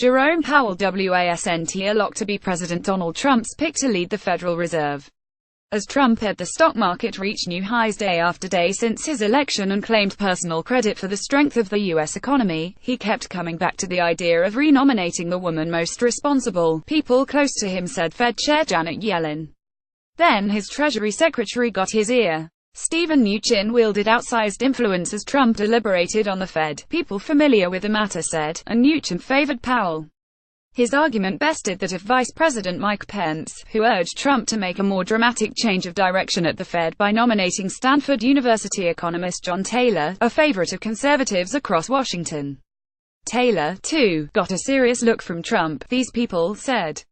Jerome Powell wasn't a lock to be President Donald Trump's pick to lead the Federal Reserve. As Trump had the stock market reach new highs day after day since his election and claimed personal credit for the strength of the U.S. economy, he kept coming back to the idea of renominating the woman most responsible. People close to him said Fed Chair Janet Yellen. Then his Treasury Secretary got his ear. Steven Mnuchin wielded outsized influence as Trump deliberated on the Fed, people familiar with the matter said, and Mnuchin favored Powell. His argument bested that if Vice President Mike Pence, who urged Trump to make a more dramatic change of direction at the Fed by nominating Stanford University economist John Taylor, a favorite of conservatives across Washington. Taylor, too, got a serious look from Trump, these people said.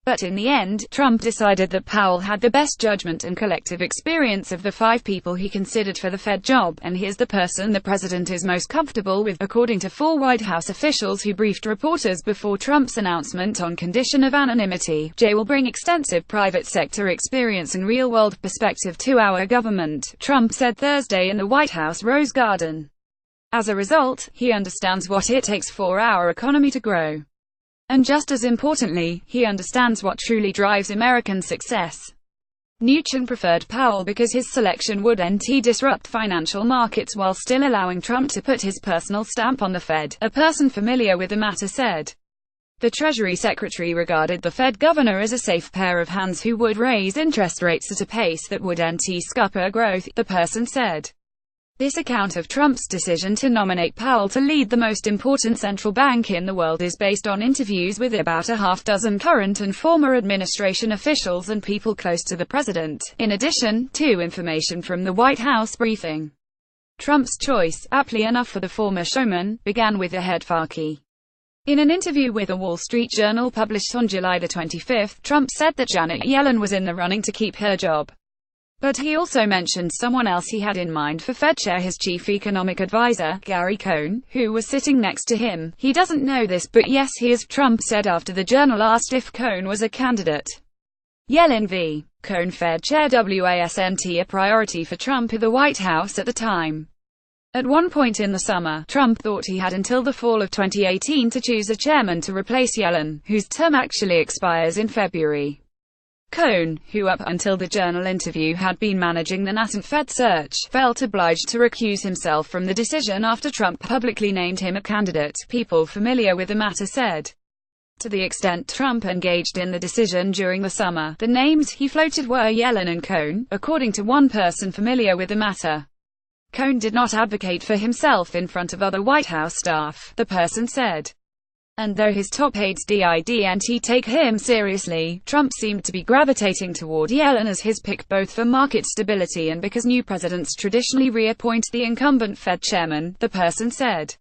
But in the end, Trump decided that Powell had the best judgment and collective experience of the 5 people he considered for the Fed job, and he's the person the president is most comfortable with, according to 4 White House officials who briefed reporters before Trump's announcement on condition of anonymity. Jay will bring extensive private sector experience and real-world perspective to our government, Trump said Thursday in the White House Rose Garden. As a result, he understands what it takes for our economy to grow. And just as importantly, he understands what truly drives American success. Mnuchin preferred Powell because his selection wouldn't disrupt financial markets while still allowing Trump to put his personal stamp on the Fed, a person familiar with the matter said. The Treasury Secretary regarded the Fed governor as a safe pair of hands who would raise interest rates at a pace that wouldn't scupper growth, the person said. This account of Trump's decision to nominate Powell to lead the most important central bank in the world is based on interviews with about a half-dozen current and former administration officials and people close to the president, in addition to information from the White House briefing. Trump's choice, aptly enough for the former showman, began with a head Farkey. In an interview with a Wall Street Journal published on July 25, Trump said that Janet Yellen was in the running to keep her job. But he also mentioned someone else he had in mind for Fed Chair, his chief economic advisor, Gary Cohn, who was sitting next to him. He doesn't know this, but yes, he is, Trump said after the Journal asked if Cohn was a candidate. Yellen v. Cohn. Fed Chair wasn't a priority for Trump at the White House at the time. At one point in the summer, Trump thought he had until the fall of 2018 to choose a chairman to replace Yellen, whose term actually expires in February. Cohn, who up until the Journal interview had been managing the nascent Fed search, felt obliged to recuse himself from the decision after Trump publicly named him a candidate, people familiar with the matter said. To the extent Trump engaged in the decision during the summer, the names he floated were Yellen and Cohn, according to one person familiar with the matter. Cohn did not advocate for himself in front of other White House staff, the person said. And though his top aides didn't take him seriously, Trump seemed to be gravitating toward Yellen as his pick both for market stability and because new presidents traditionally reappoint the incumbent Fed chairman, the person said.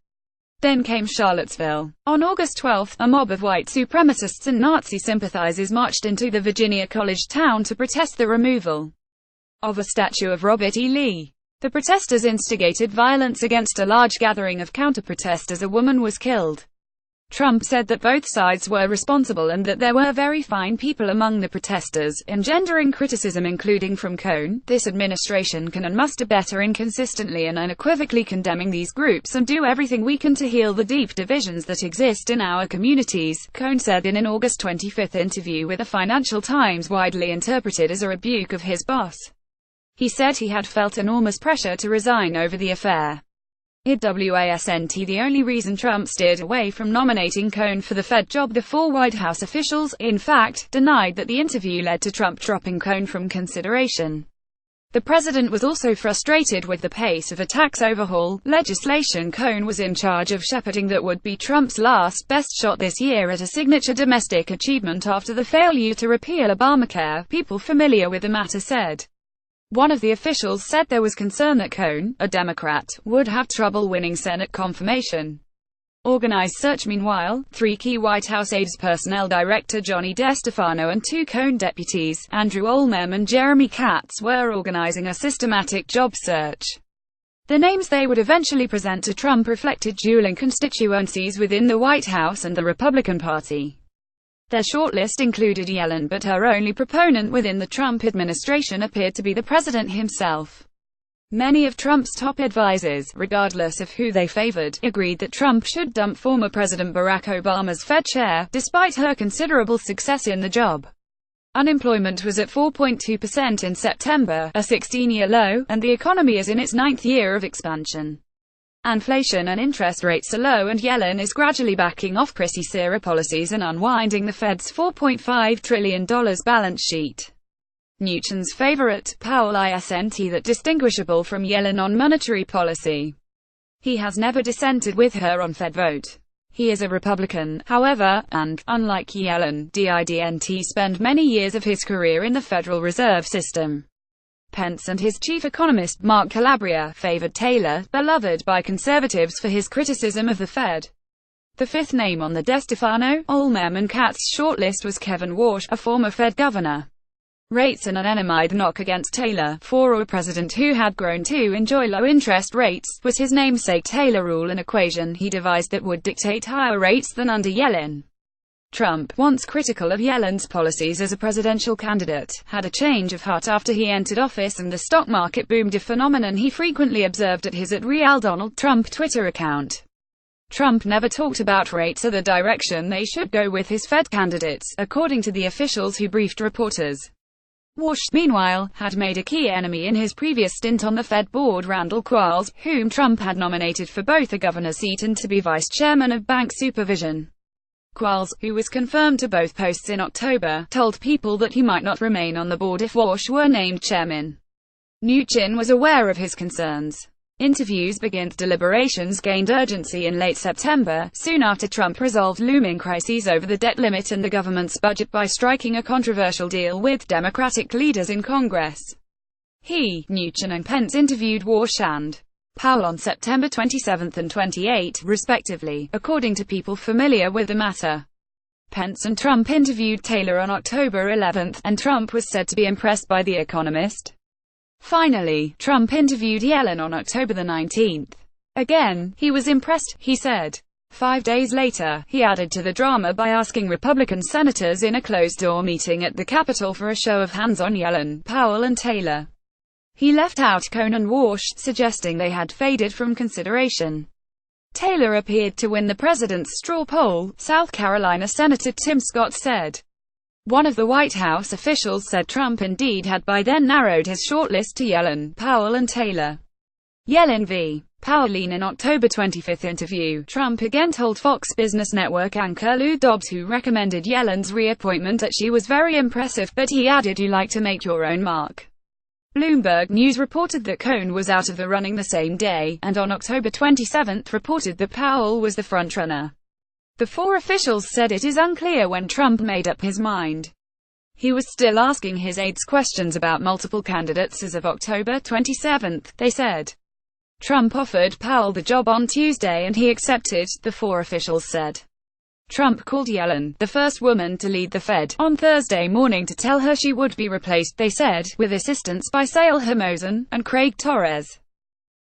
Then came Charlottesville. On August 12, a mob of white supremacists and Nazi sympathizers marched into the Virginia college town to protest the removal of a statue of Robert E. Lee. The protesters instigated violence against a large gathering of counter-protesters. A woman was killed. Trump said that both sides were responsible and that there were very fine people among the protesters, engendering criticism including from Cohn. This administration can and must do better in consistently and unequivocally condemning these groups and do everything we can to heal the deep divisions that exist in our communities, Cohn said in an August 25 interview with the Financial Times, widely interpreted as a rebuke of his boss. He said he had felt enormous pressure to resign over the affair. It wasn't the only reason Trump steered away from nominating Cohn for the Fed job. The 4 White House officials, in fact, denied that the interview led to Trump dropping Cohn from consideration. The president was also frustrated with the pace of a tax overhaul legislation Cohn was in charge of shepherding that would be Trump's last best shot this year at a signature domestic achievement after the failure to repeal Obamacare, people familiar with the matter said. One of the officials said there was concern that Cohn, a Democrat, would have trouble winning Senate confirmation. Organized search. Meanwhile, 3 key White House aides, Personnel Director Johnny DeStefano and 2 Cohn deputies, Andrew Olmem and Jeremy Katz, were organizing a systematic job search. The names they would eventually present to Trump reflected dueling constituencies within the White House and the Republican Party. Their shortlist included Yellen, but her only proponent within the Trump administration appeared to be the president himself. Many of Trump's top advisors, regardless of who they favored, agreed that Trump should dump former President Barack Obama's Fed chair, despite her considerable success in the job. Unemployment was at 4.2% in September, a 16-year low, and the economy is in its ninth year of expansion. Inflation and interest rates are low, and Yellen is gradually backing off crisis-era policies and unwinding the Fed's $4.5 trillion balance sheet. Mnuchin's favorite, Powell isn't that distinguishable from Yellen on monetary policy. He has never dissented with her on Fed vote. He is a Republican, however, and, unlike Yellen, didn't spend many years of his career in the Federal Reserve System. Pence and his chief economist, Mark Calabria, favored Taylor, beloved by conservatives for his criticism of the Fed. The fifth name on the DeStefano, Olmem and Katz shortlist was Kevin Warsh, a former Fed governor. Rates and an enemy knock against Taylor, for a president who had grown to enjoy low interest rates, was his namesake Taylor rule, an equation he devised that would dictate higher rates than under Yellen. Trump, once critical of Yellen's policies as a presidential candidate, had a change of heart after he entered office and the stock market boomed, a phenomenon he frequently observed at his @RealDonaldTrump Twitter account. Trump never talked about rates or the direction they should go with his Fed candidates, according to the officials who briefed reporters. Warsh, meanwhile, had made a key enemy in his previous stint on the Fed board, Randall Quarles, whom Trump had nominated for both a governor's seat and to be vice chairman of bank supervision. Quarles, who was confirmed to both posts in October, told People that he might not remain on the board if Warsh were named chairman. Mnuchin was aware of his concerns. Interviews began. Deliberations gained urgency in late September, soon after Trump resolved looming crises over the debt limit and the government's budget by striking a controversial deal with Democratic leaders in Congress. He, Mnuchin and Pence interviewed Warsh and Powell on September 27 and 28, respectively, according to people familiar with the matter. Pence and Trump interviewed Taylor on October 11, and Trump was said to be impressed by The Economist. Finally, Trump interviewed Yellen on October 19. Again, he was impressed, he said. 5 days later, he added to the drama by asking Republican senators in a closed-door meeting at the Capitol for a show of hands on Yellen, Powell and Taylor. He left out Cohn and Warsh, suggesting they had faded from consideration. Taylor appeared to win the president's straw poll, South Carolina Senator Tim Scott said. One of the White House officials said Trump indeed had by then narrowed his shortlist to Yellen, Powell and Taylor. Yellen v. Powell. In an October 25 interview, Trump again told Fox Business Network anchor Lou Dobbs, who recommended Yellen's reappointment, that she was very impressive, but he added, "You like to make your own mark." Bloomberg News reported that Cohn was out of the running the same day, and on October 27 reported that Powell was the frontrunner. The four officials said it is unclear when Trump made up his mind. He was still asking his aides questions about multiple candidates as of October 27, they said. Trump offered Powell the job on Tuesday and he accepted, the four officials said. Trump called Yellen, the first woman to lead the Fed, on Thursday morning to tell her she would be replaced, they said, with assistance by Sale Hermosen and Craig Torres.